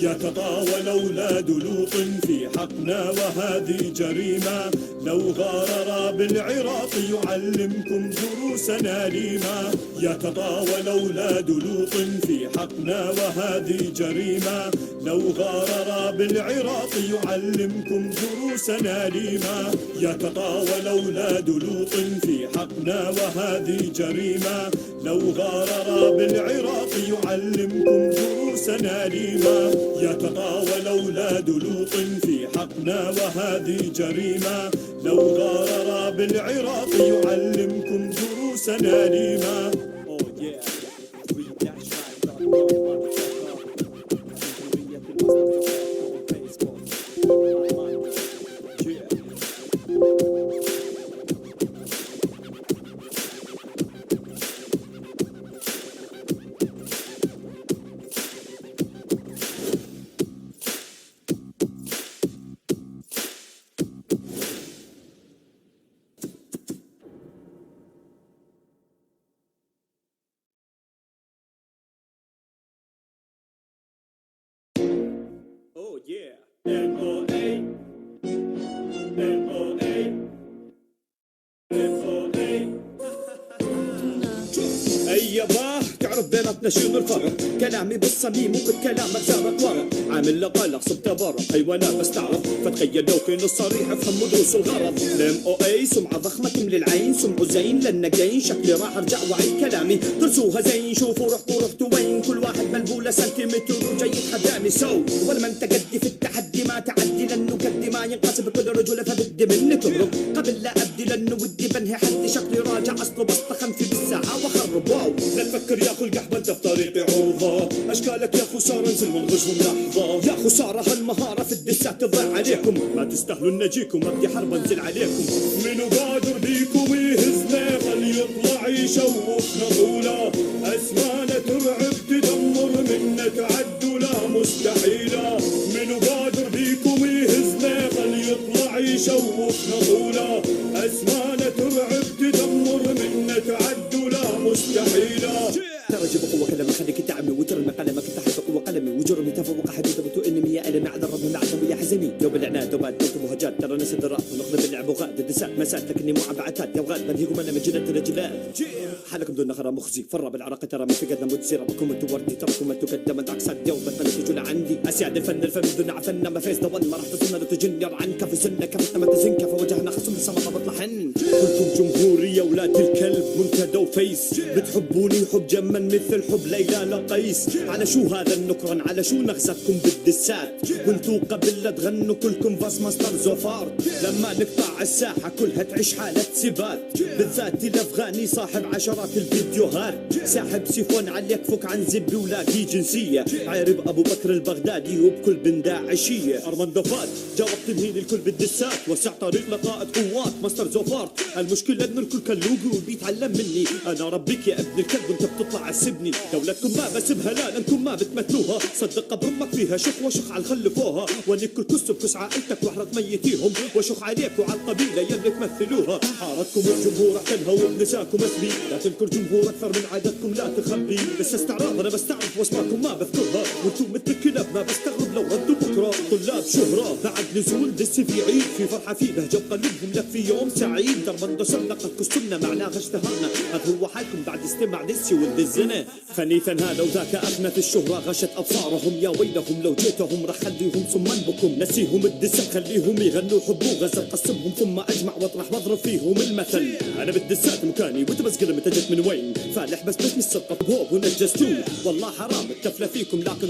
يتطاول أولاد لوط في حقنا وهذه جريمة، لو غارر بالعراق يعلمكم دروسنا ليما. يتطاول أولاد لوط في حقنا وهذه جريمة، لو غارر بالعراق يعلمكم دروسنا ليما. يتطاول أولاد لوط في حقنا وهذه جريمة، لو غارر بالعراق يعلمكم دروسنا ليما. يتطاول أولاد لوط في حقنا وهذه جريمة، لو غارر بالعراق يعلمكم دروسنا ليما. Oh yeah, MOA, MOA, MOA. اي يابا تعرف بيناتنا شنو الفرق؟ كلامي بالصميم وكل كلامك زارك ورق، عامل له قلق صرت تبرق حيوانات بس تعرف، فتخيل لو كان الصريح افهم دروس الغرض. الام او اي سمعه ضخمه تملي العين، سمعوا زين للنقين، شكلي راح ارجع واعيد كلامي درسوها زين. شوفوا رحتوا وين، كل واحد بلبوله سنتيمتر وجاي يتحداني سو، ولا ما انت قدي في التحدي ما تعدي، لانه قدي ما ينقسم بكل رجل فبدي منك اهرب قبل لا ابدي، لانه ودي بنهي حدي شكلي راجع اصله بسطخن في بالساعه واخرب. واو لا تفكر يا اخو القحبه انت في طريقي عرضه، اشكالك يا خساره انزل وانغشهم لحظه. يا خساره هالمهاره في الدسات تضيع عليكم، ما تستاهلوا نجيكم ابدي حرب انزل عليكم. منو قادر بيكم يهزنا خلي يطلع يشوفنا طوله، اسمانه ترعب تدمر منا تعدوا لا مستحيله. منو قادر بيكم يهزنا خلي يطلع يشوفنا طوله، اسمانه ترعب تدمر منا تعدوا لا مستحيله. ترى جيب قوة كلامي خليك تعمي وترمي قلمك تحت قوة قلمي، وجرمي تفوق حديثة وتؤنمي يا ألمي على الرب معدم ويا حزمي. يوم العناد وبعد دوت مهجات ترى ناس الدرات ونقلب اللعب وغاد الدسات مسات لكني مو عبعتات يا وغاد بنهيكم أنا من جنة الرجلات. حالكم دون نخرة مخزي فرة بالعراق ترى من في قدنا متسيرة بكم انتو وردي تركم انتو قدمت عكسات يوم بطلت تجول عندي أسياد الفن الفن دون عفنا ما فيز دوان ما راح تصلنا لو تجنير عنك في سنة كفتنا ما تزنك فوجهنا خصم السما بطلع حن. كلكم جمهوري يا ولاد الكلب منتدى وفيس، بتحبوني حب جمن مثل حب ليلى لقيس. على شو هذا النكران على شو نغزتكم بالدسات، وانتو قبل لا تغنوا كلكم باس ماستر زوفار. لما نقطع الساحة كلها تعيش حالة سبات، بالذات الافغاني صاحب عشرات الفيديوهات، ساحب سيفون عليك فك عن زبي ولاقي جنسية، عارب ابو بكر البغدادي وبكل بن داعشية. ارمندو فات جاوب تمهين الكل بالدسات، وسع طريق لقائد قوات ماستر زوفار. المشكلة ان الكل كلوقي وبيتعلم مني، انا ربيك يا ابن الكلب وانت بتطلع تسبني. دولتكم ما بسبها لا لانكم ما بتمثلوها، صدق برمك فيها شخ وشخ على الخلفوها، ونك الكس بكس عائلتك واحرق ميتيهم، وشخ عليك وعلى القبيلة يلي تمثلوها. حارتكم الجمهور احتلها وبنساكم اسمي، لا تنكر جمهور اكثر من عادتكم لا تخبي. بس استعراض انا بستعرف واسماءكم ما بذكرها، وانتم مثل الكلاب ما بستغرب لو ردوا بكره. طلاب شهرة بعد نزول دس في عيد، في فرحة في بهجة قلبهم لك في يوم سعيد. درمندو سلقت كسرنا معناها اشتهرنا، هذا هو حالكم بعد استماع دسي ولد الزنا. خنيثا هذا وذاك أفنت الشهرة غشت أبصارهم، يا ويلهم لو جيتهم رح خليهم صما بكم. نسيهم الدسة خليهم يغنوا حبوا غزل قسمهم ثم أجمع واطرح واضرب فيهم المثل. أنا بالدسات مكاني وانت بس قلم انت جيت من وين، فالح بس مش السلطة بهوب ونجستوه. والله حرام التفلة فيكم لكن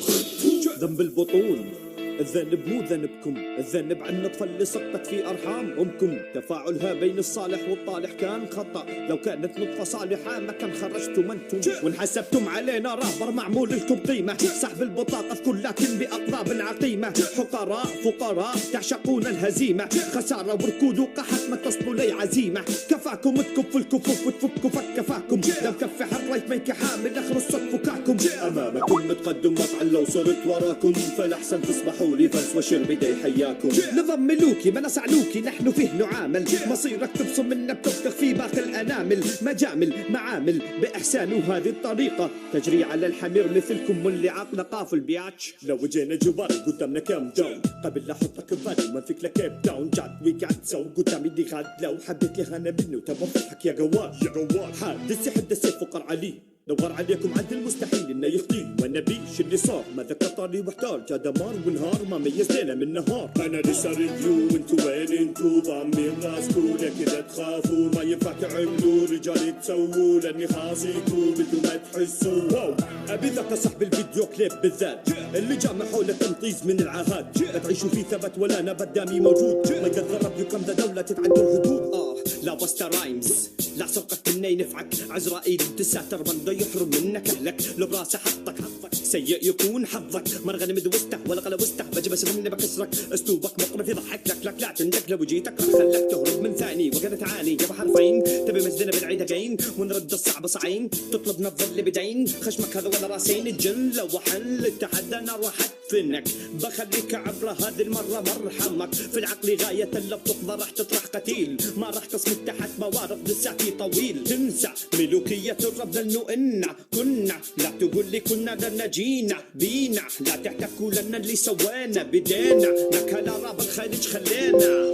ذنب البطون. الذنب مو ذنبكم، الذنب عن النطفة اللي سقطت في أرحام أمكم. تفاعلها بين الصالح والطالح كان خطأ، لو كانت نطفة صالحة ما كان خرجتم أنتم وانحسبتم علينا رابر معمول لكم قيمة. سحب البطاقة في كل لكن بأقراب عقيمة، حقراء فقراء تعشقون الهزيمة، خسارة وركود وقحط ما تصلوا لي عزيمة. كفاكم تكفوا الكفوف وتفكوا فك كفاكم، لو كف حريت ميك حامل اخر الصوت فكاكم. أمامكم متقدم مطعن لو صرت وراكم، فالأحسن تصبحوا اسمحوا لي فلس وشر بدي حياكم. نظام ملوكي ما نصعلوكي نحن فيه نعامل، مصيرك تبصم منا بتفكخ في باقي الانامل، مجامل معامل باحسان وهذه الطريقه تجري على الحمير مثلكم واللي عقله قافل بياتش. لو جينا جباري قدامنا كام داون قبل لا احطك ببالي ما فيك لكيب داون جات ويقعد تسوي قدامي دي غاد لو حبيت لي انا منه تبغى تضحك يا قوار يا قوار. حادث حد السيف فقر علي دور عليكم عند المستحيل انه يخطي وانا بيش اللي صار ما ذكرتني واحتار جا دمار ونهار ما ميز ليله من نهار. انا لسه ريفيو وانتو وين انتو ضامين راسكو كذا تخافوا ما ينفع تعملوا رجال تسووا لاني خاصيكم انتو ما تحسوا. واو ابي ذاك صاحب الفيديو كليب بالذات اللي جامع حول تنطيز من العاهات، لا تعيشوا في ثبت ولا نبات دامي موجود ما يقدر ربيكم ذا دولة تتعدى الحدود. لا بستا رايمز لا سرقك مني نفعك عزرائيل تساتر من يحرم منك اهلك لو براسه حطك سيء يكون حظك مرغني مدوسته ولا قلبسته بجيب اسم مني بكسرك اسلوبك مقرف يضحك لك لا تندك لو جيتك راح خلك تهرب من ثاني وقد تعاني جاب حرفين تبي مزدنا بالعيد جاين ونرد الصعب صعين تطلب نظر بدين خشمك هذا ولا راسين الجن لو حل التحدى انا راح ادفنك بخليك عبره هذه المره مرحمك في العقل غايه اللي بتقضى راح تطرح قتيل ما راح تصمت تحت موارد لساتي طويل تنسى ملوكيه الرب لانه إنا كنا لا تقول لي كنا لنا جينا بينا لا تحتكوا لنا اللي سوينا بدينا نكهلا راب الخليج خلينا لا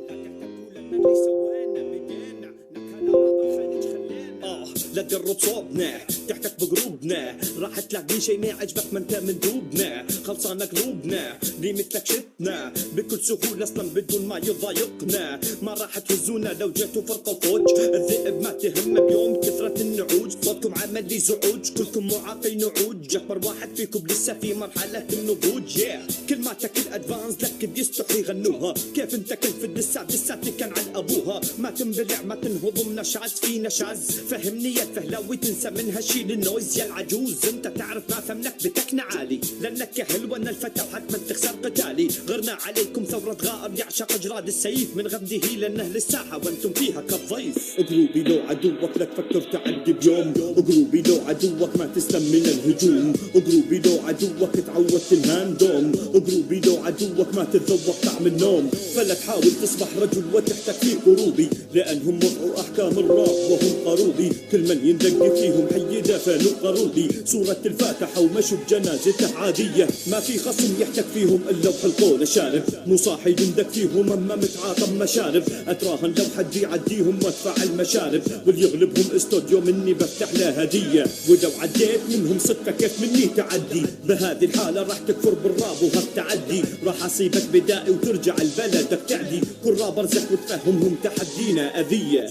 تحتكوا لنا اللي سوينا بدينا نكهلا راب الخليج خلينا. لا تجرب صوبنا تحتك بقلوبنا راح تلاقي شي ما عجبك ما انت من دوبنا خلصانة قلوبنا لي مثلك شتنا بكل سهولة اصلا بدون ما يضايقنا ما راح تهزونا لو جيتوا فرقة وفوج الذئب ما تهم بيوم كثرة النعوج صوتكم عمل لي زعوج كلكم معاقي نعوج اكبر واحد فيكم لسه في مرحلة النضوج كلماتك الادفانس لك يستحي غنوها كيف انت كيف الدسات لساتي كان عن ابوها ما تنبلع ما تنهضم نشاز في نشاز فهمني يا فهلاوي تنسى منها شيل النوز يا العجوز انت تعرف ما فهمنك بتكنى عالي لانك يا حلوة ان الفتى وحتما تخسر قتالي غرنا عليكم ثورة غائر يعشق اجراد السيف من غمده لانه للساحة وانتم فيها كالضيف. قلوبي لو عدوك لا تفكر تعدي بيوم قلوبي لو عدوك ما تسلم من الهجوم قلوبي لو عدوك تعود تنهان دوم قلوبي لو عدوك ما تتذوق طعم النوم فلا تحاول تصبح رجل وتحتك في قروبي لانهم وضعوا احكام الراب وهم قروبي كل من يندق فيهم حي دفنوا قروبي صورة الفاتحة ومشوا بجنازته عادية ما في خصم يحتك فيهم الا وحلقون شارب مو صاحي يندق فيهم اما متعاطم مشارب اتراهن لو حد يعديهم وادفع المشارب واللي يغلبهم استوديو مني بفتح له هدية ولو عديت منهم صدقة كيف مني تعدي بهذه الحالة راح تكفر بالراب وهالتعدي راح اصيبك بدائي وترجع لبلدك تعدي كل رابر زح وتفهمهم تحدينا اذية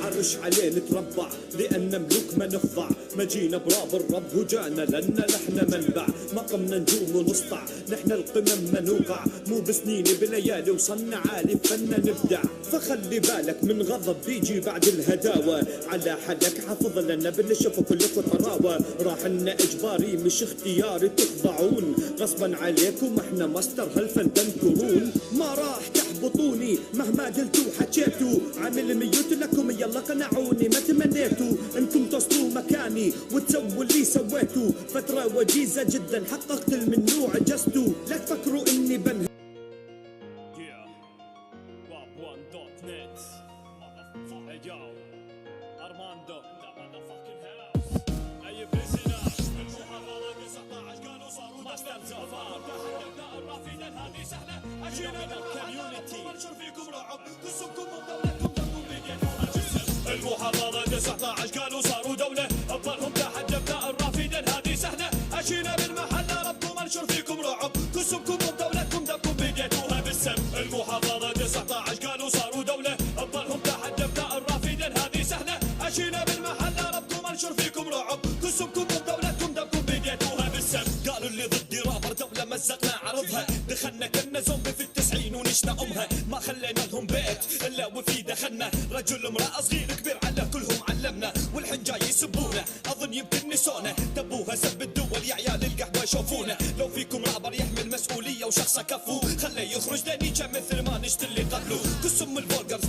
عرش عليه نتربع لان ملوك ما نخضع ما جينا براب الرب وجانا لان نحن منبع مقامنا نجوم ونسطع نحن القمم ما نوقع مو بسنيني بليالي وصلنا عالي فنا نبدع فخلي بالك من غضب بيجي بعد الهداوة على حدك حافظ لنا بنشوف كلكم طراوة راح لنا اجباري مش اختياري تخضعون غصبا عليكم احنا ماستر هالفن تنكرون ما راح تحبطوني مهما قلتوا حكيتوا عامل ميوت لكم يلا قنعوني ما تمنيتوا انكم تصلوا مكاني وتسووا اللي سويتوا فترة وجيزة جدا حققت الممنوع جستوا لا تفكروا اني بنهي المحافظة 19 قالوا صاروا دولة أبطالهم تحت جبهة الرافدين هذه سهلة أشينا بالمحلة ربكم انشر فيكم رعب كسبكم ودولتكم دبكم بديتوها بالسم المحافظة 19 قالوا صاروا دولة أبطالهم تحت جبهة الرافدين هذه سهلة أشينا بالمحلة ربكم انشر فيكم رعب كسبكم ودولتكم دبكم بديتوها بالسم قالوا اللي ضدي رابر دولة مزقنا عرضها دخلنا كنا زومبي في التسعين ونشنا أمها ما خلينا لهم بيت إلا وفي دخلنا رجل امرأة صغير كبير على كلهم علمنا والحين جاي يسبونا اظن يمكن نسونا دبوها سب الدول يا عيال القهوه يشوفونا لو فيكم رابر يحمل مسؤوليه وشخصه كفو خليه يخرج لاني مثل ما نشتري قبله كسم الفولجرز